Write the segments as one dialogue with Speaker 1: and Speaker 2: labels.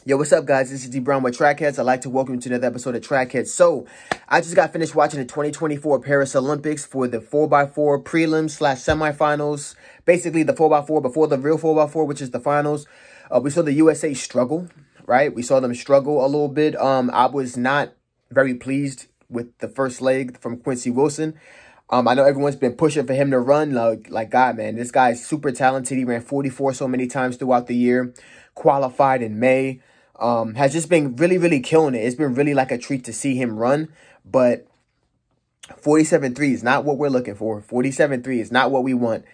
Speaker 1: Yo, what's up, guys? This is D Brown with Trackheads. I'd like to welcome you to another episode of Trackheads. So, I just got finished watching the 2024 Paris Olympics for the 4x4 prelims / semifinals. Basically, the 4x4 before the real 4x4, which is the finals. We saw the USA struggle, right? We saw them struggle a little bit. I was not very pleased with the first leg from Quincy Wilson. I know everyone's been pushing for him to run. Like God, man, this guy's super talented. He ran 44 so many times throughout the year. Qualified in May. Has just been really, really killing it. It's been really like a treat to see him run. But 47.3 is not what we're looking for. 47.3 is not what we want.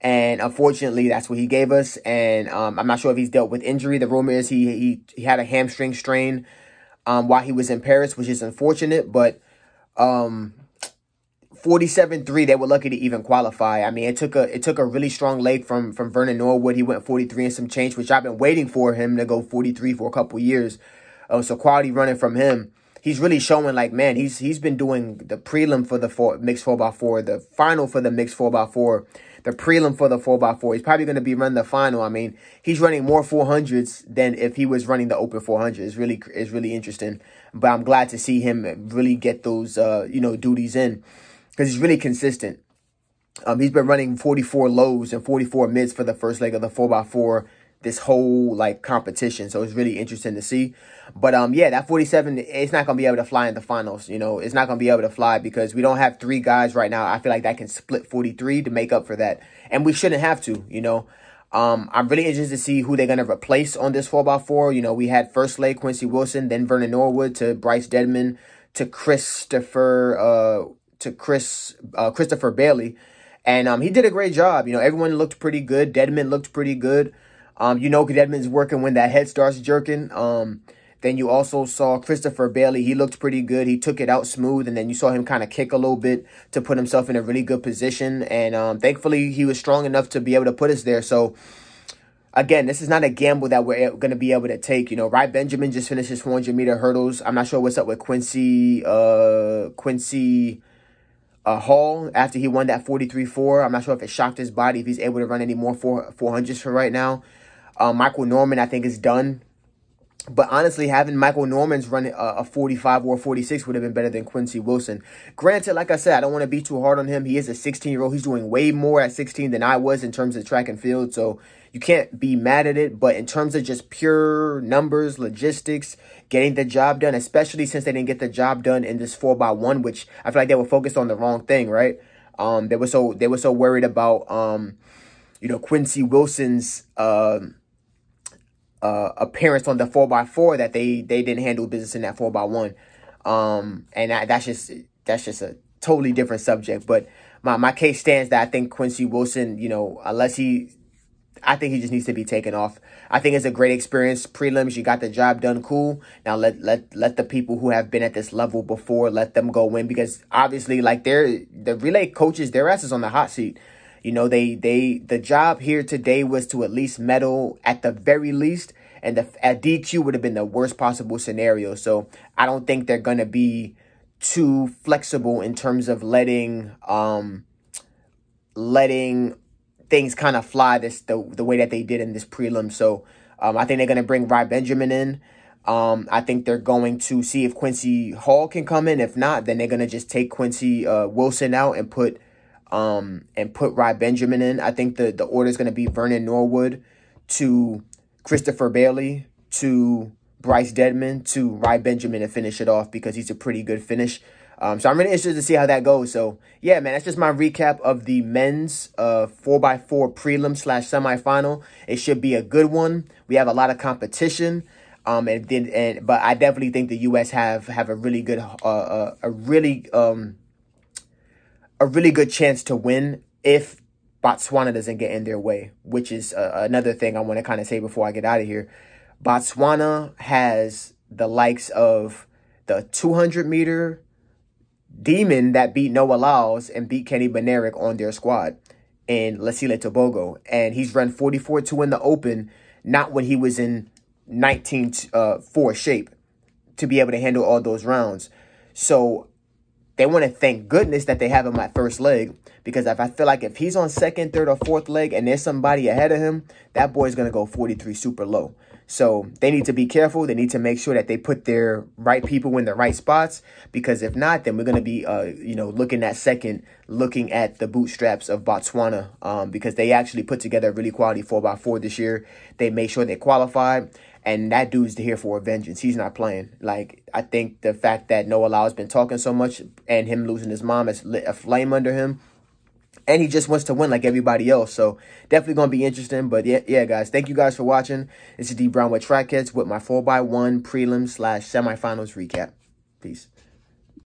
Speaker 1: And unfortunately, that's what he gave us. And I'm not sure if he's dealt with injury. The rumor is he had a hamstring strain while he was in Paris, which is unfortunate. But 47.3, they were lucky to even qualify. I mean, it took a really strong leg from Vernon Norwood. He went 43 and some change, which I've been waiting for him to go 43 for a couple years. So quality running from him. He's really showing, like, man, he's been doing the prelim for the mixed 4x4, the final for the mixed 4x4, the prelim for the 4x4. He's probably going to be running the final. I mean, he's running more 400s than if he was running the open 400. It's really interesting. But I'm glad to see him really get those duties in, because he's really consistent. He's been running 44 lows and 44 mids for the first leg of the 4x4 this whole competition. So it's really interesting to see. But yeah, that 47, it's not going to be able to fly in the finals. It's not going to be able to fly because we don't have three guys right now. I feel like that can split 43 to make up for that. And we shouldn't have to, I'm really interested to see who they're going to replace on this 4x4. We had first leg Quincy Wilson, then Vernon Norwood, to Bryce Dedman, to Christopher Bailey. And he did a great job. Everyone looked pretty good. Dedman looked pretty good. Dedman's working when that head starts jerking. Then you also saw Christopher Bailey. He looked pretty good. He took it out smooth. And then you saw him kind of kick a little bit to put himself in a really good position. And thankfully, he was strong enough to be able to put us there. So, again, this is not a gamble that we're going to be able to take. Rai Benjamin just finished his 400-meter hurdles. I'm not sure what's up with Quincy Hall after he won that 43.4. I'm not sure if it shocked his body, if he's able to run any more 400s for right now. Michael Norman, I think, is done. But honestly, having Michael Norman's run a 45 or a 46 would have been better than Quincy Wilson. Granted, like I said, I don't want to be too hard on him. He is a 16-year-old. He's doing way more at 16 than I was in terms of track and field. So you can't be mad at it. But in terms of just pure numbers, logistics, getting the job done, especially since they didn't get the job done in this 4x1, which I feel like they were focused on the wrong thing, right? They were so worried about Quincy Wilson's appearance on the 4x4 that they didn't handle business in that 4x1. And that's just a totally different subject. But my case stands that I think Quincy Wilson, I think he just needs to be taken off. I think it's a great experience. Prelims, you got the job done, cool. Now let the people who have been at this level before, let them go win, because obviously, the relay coaches, their asses on the hot seat. The job here today was to at least medal at the very least, and a DQ would have been the worst possible scenario. So I don't think they're gonna be too flexible in terms of letting things kind of fly the way that they did in this prelim. So I think they're gonna bring Rai Benjamin in. I think they're going to see if Quincy Hall can come in. If not, then they're gonna just take Quincy Wilson out and put Rai Benjamin in. I think the order is going to be Vernon Norwood to Christopher Bailey to Bryce Dedman to Rai Benjamin to finish it off, because he's a pretty good finish. So I'm really interested to see how that goes. So yeah, man, that's just my recap of the men's 4x4 prelim / semifinal. It should be a good one. We have a lot of competition. But I definitely think the U.S. have a really good a really good chance to win if Botswana doesn't get in their way, which is another thing I want to kind of say before I get out of here. Botswana has the likes of the 200-meter demon that beat Noah Lyles and beat Kenny Benerick on their squad in Lesile Tobogo. And he's run 44.2 in the open, not when he was in 19.4 shape, to be able to handle all those rounds. So they want to thank goodness that they have him at first leg, because I feel like if he's on second, third, or fourth leg and there's somebody ahead of him, that boy's going to go 43 super low. So they need to be careful. They need to make sure that they put their right people in the right spots, because if not, then we're going to be, looking at the bootstraps of Botswana, because they actually put together a really quality 4x4 this year. They made sure they qualified, and that dude's here for a vengeance. He's not playing. Like, I think the fact that Noah Lau's been talking so much and him losing his mom has lit a flame under him. And he just wants to win like everybody else. So definitely going to be interesting. But yeah, guys, thank you guys for watching. This is D Brown with Trackheads with my 4x1 prelim / semifinals recap. Peace.